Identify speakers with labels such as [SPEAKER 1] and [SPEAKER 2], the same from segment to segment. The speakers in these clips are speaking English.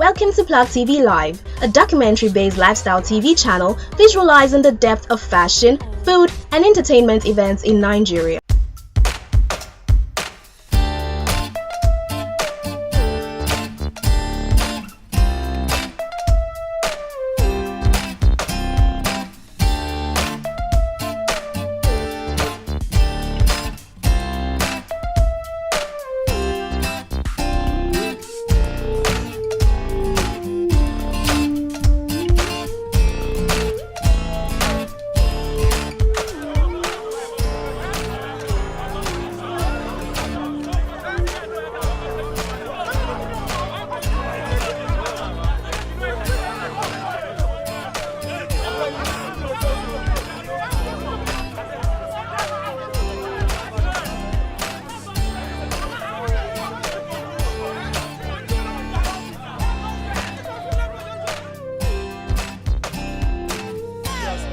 [SPEAKER 1] Welcome to Plug TV Live, a documentary-based lifestyle TV channel visualizing the depth of fashion, food, and entertainment events in Nigeria.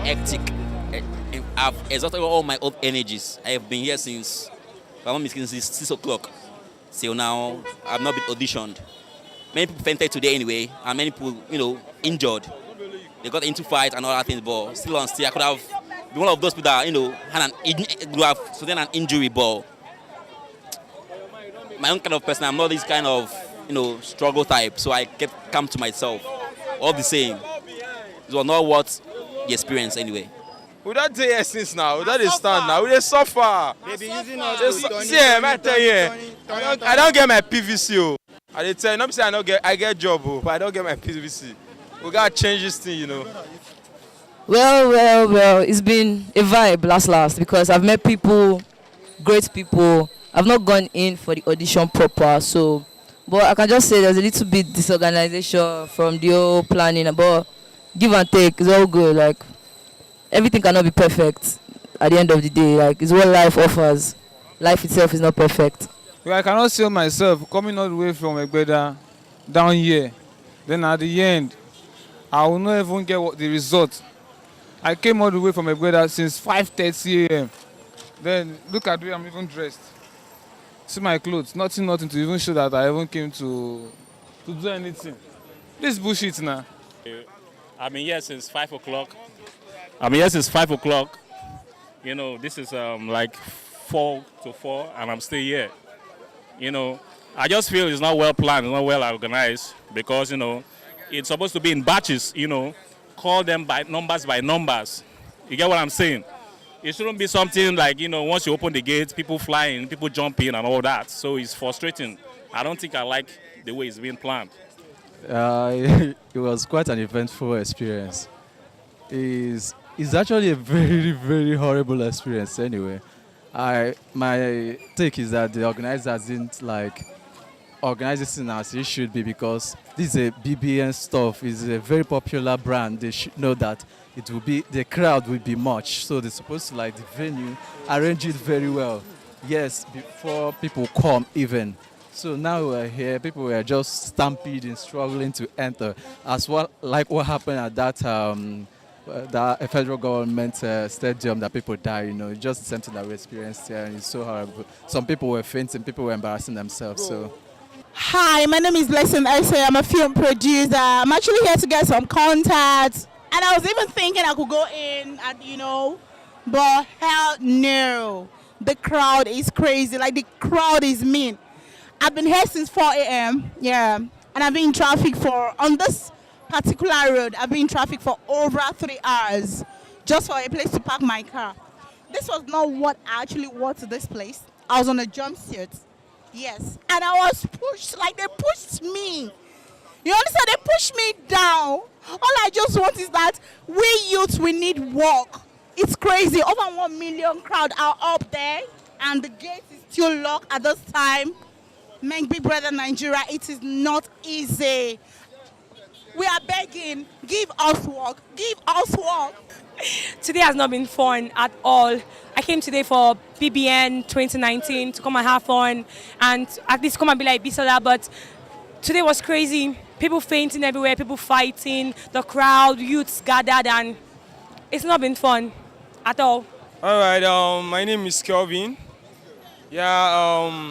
[SPEAKER 2] Hectic. I've exhausted all my old energies. I have been here since, if I'm not mistaken, since 6 o'clock. Till now, I've not been auditioned. Many people fainted today anyway, and many people, injured. They got into fights and all that things, but still on still, I could have been one of those people that, had sustained an injury, but my own kind of person, I'm not this kind of, struggle type, so I kept calm to myself. All the same, it was not what the experience anyway.
[SPEAKER 3] We don't do it since now. We don't stand now. We just suffer.
[SPEAKER 4] They be using us.
[SPEAKER 3] I don't get my PVC. I tell you, not say I get job, but I don't get my PVC. We gotta change this thing,
[SPEAKER 5] Well, it's been a vibe last because I've met people, great people. I've not gone in for the audition proper, but I can just say there's a little bit disorganization from the whole planning, but give and take, it's all good. Like, everything cannot be perfect at the end of the day. Like, it's what life offers. Life itself is not perfect.
[SPEAKER 6] Well, I cannot see myself coming all the way from Bbnaija down here. Then at the end, I will not even get the result. I came all the way from Bbnaija since 5:30 a.m. Then look at the way I'm even dressed. See my clothes, nothing to even show that I even came to do anything. This is bullshit now.
[SPEAKER 7] I've been here since 5 o'clock. This is like 4 to 4, and I'm still here. I just feel it's not well planned, it's not well organized, because, it's supposed to be in batches, call them by numbers. You get what I'm saying? It shouldn't be something like, once you open the gates, people fly in, people jump in and all that. So it's frustrating. I don't think I like the way it's being planned.
[SPEAKER 8] It was quite an eventful experience. It's actually a very, very horrible experience anyway. My take is that the organizers didn't organize this thing as it should be, because this is a BBN stuff. It's a very popular brand. They should know that the crowd will be much. So they're supposed to the venue, arrange it very well. Yes, before people come even. So now we're here, people were just stampeding, struggling to enter, as well like what happened at that federal government stadium that people died, just something that we experienced here, and it's so horrible. Some people were fainting, people were embarrassing themselves. So.
[SPEAKER 9] Hi, my name is Blessing Ese. I'm a film producer. I'm actually here to get some contacts. And I was even thinking I could go in and, but hell no. The crowd is crazy, the crowd is mean. I've been here since 4 a.m., yeah, and I've been in traffic on this particular road, I've been in traffic for over 3 hours just for a place to park my car. This was not what I actually wore to this place. I was on a jumpsuit, yes, and I was pushed, they pushed me. You understand? They pushed me down. All I just want is that we youths, we need work. It's crazy. Over 1 million crowd are up there, and the gate is still locked at this time. Man, big brother Nigeria, it is not easy. We are begging, give us work, give us work.
[SPEAKER 10] Today has not been fun at all. I came today for BBN 2019 to come and have fun and at least come and be like Bisola, but today was crazy. People fainting everywhere, people fighting, the crowd, youths gathered, and it's not been fun at all.
[SPEAKER 3] All right, my name is Kelvin. Yeah,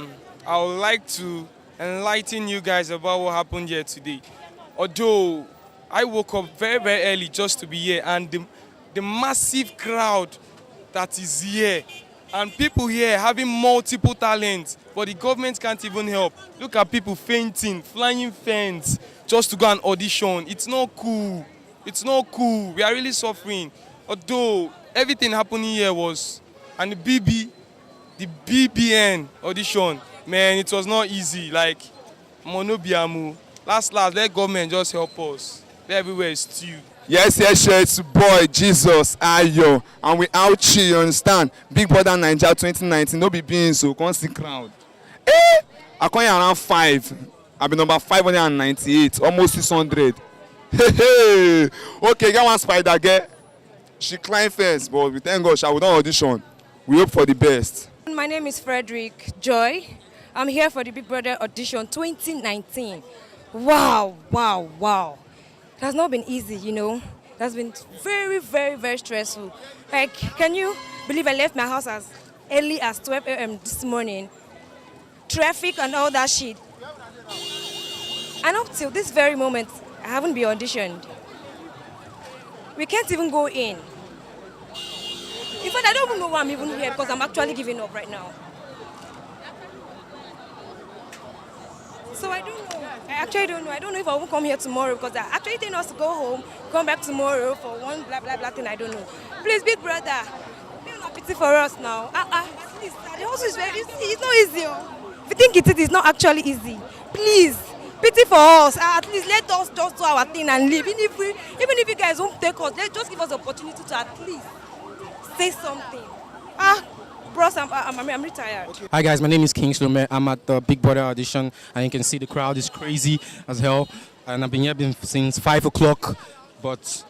[SPEAKER 3] I would like to enlighten you guys about what happened here today. Although I woke up very, very early just to be here, and the massive crowd that is here, and people here having multiple talents, but the government can't even help. Look at people fainting, flying fence, just to go and audition. It's not cool. It's not cool. We are really suffering. Although everything happening here was, and the BBN audition, man, it was not easy. Like, monobiamu. Last, let government just help us. Everywhere is stew.
[SPEAKER 4] Yes, it's boy Jesus Ayo, and we out here, you understand? Big Brother Bbnaija 2019, no be being so constant crowd. I come here around 5. I've been number 598, almost 600. Hey, okay, get one spider girl. She climbed first, but we thank God she will not audition. We hope for the best.
[SPEAKER 11] My name is Frederick Joy. I'm here for the Big Brother Audition 2019. Wow. It has not been easy, you know. It has been very, very, very stressful. Like, can you believe I left my house as early as 12 a.m. this morning? Traffic and all that shit. And up till this very moment, I haven't been auditioned. We can't even go in. In fact, I don't even know why I'm even here because I'm actually giving up right now. So I don't know. I actually don't know. I don't know if I will come here tomorrow because I actually think us to go home, come back tomorrow for one blah blah blah thing. I don't know. Please, Big Brother, feel no pity for us now. Please, the hustle is very easy. It's not easy. If you think it is not actually easy, please, pity for us. At least let us just do our thing and leave. Even if you guys won't take us, just give us the opportunity to at least say something. Bros, I'm retired.
[SPEAKER 12] Hi guys, my name is King Shlomo. I'm at the Big Brother audition, and you can see the crowd is crazy as hell. And I've been here since 5 o'clock, but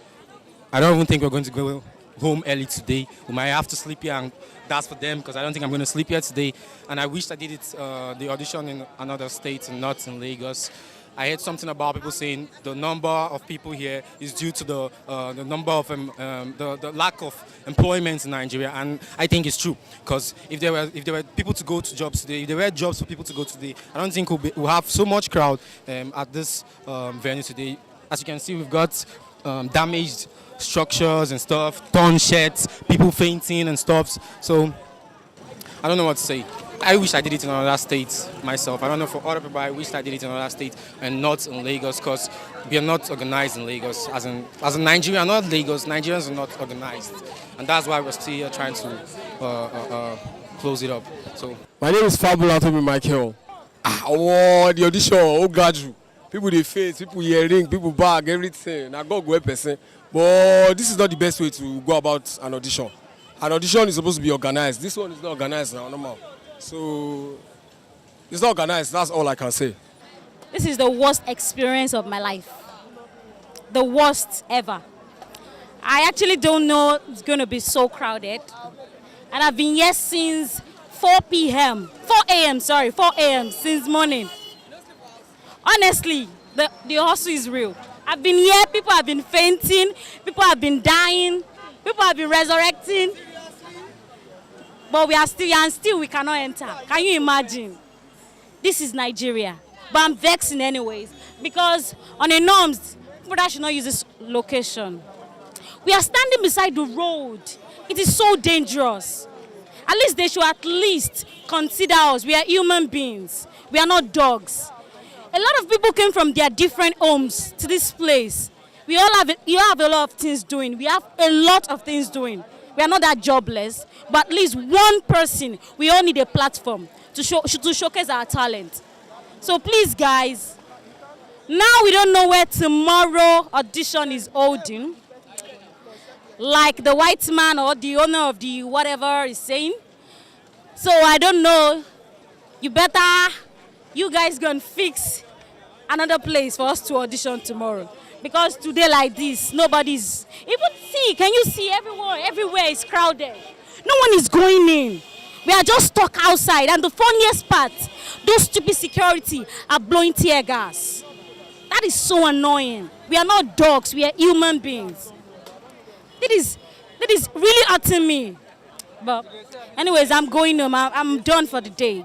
[SPEAKER 12] I don't even think we're going to go home early today. We might have to sleep here, and that's for them because I don't think I'm going to sleep here today. And I wish I did it the audition in another state and not in Lagos. I heard something about people saying the number of people here is due to the number of the lack of employment in Nigeria, and I think it's true. Because if there were people to go to jobs today, if there were jobs for people to go today, I don't think we'll have so much crowd at this venue today. As you can see, we've got damaged structures and stuff, torn sheds, people fainting and stuff. So I don't know what to say. I wish I did it in another state myself. I don't know for other people, I wish I did it in another state and not in Lagos because we are not organized in Lagos. As in Nigeria, not Lagos, Nigerians are not organized. And that's why we're still here trying to close it up. So
[SPEAKER 13] my name is Fabula Toby Michael. The audition, God, people they face, people hearing, people bag, everything. I got go person. But this is not the best way to go about an audition. An audition is supposed to be organized. This one is not organized now, normal. So it's not organized, that's all I can say.
[SPEAKER 14] This is the worst experience of my life. The worst ever. I actually don't know it's going to be so crowded. And I've been here since 4 a.m. since morning. Honestly, the hustle is real. I've been here, people have been fainting, people have been dying, people have been resurrecting. But we are still here and still we cannot enter. Can you imagine? This is Nigeria. But I'm vexing anyways because on the norms, people should not use this location. We are standing beside the road. It is so dangerous. At least they should at least consider us. We are human beings. We are not dogs. A lot of people came from their different homes to this place. You have a lot of things doing. We have a lot of things doing. We are not that jobless, but at least one person, we all need a platform to showcase our talent. So please, guys, now we don't know where tomorrow audition is holding, like the white man or the owner of the whatever is saying. So I don't know. You guys gonna fix another place for us to audition tomorrow. Because today like this, nobody's even see. Can you see everywhere is crowded. No one is going in. We are just stuck outside. And the funniest part, those stupid security are blowing tear gas. That is so annoying. We are not dogs, we are human beings. That is really hurting me. But anyways, I'm going home. I'm done for the day.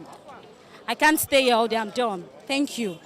[SPEAKER 14] I can't stay here all day, I'm done. Thank you.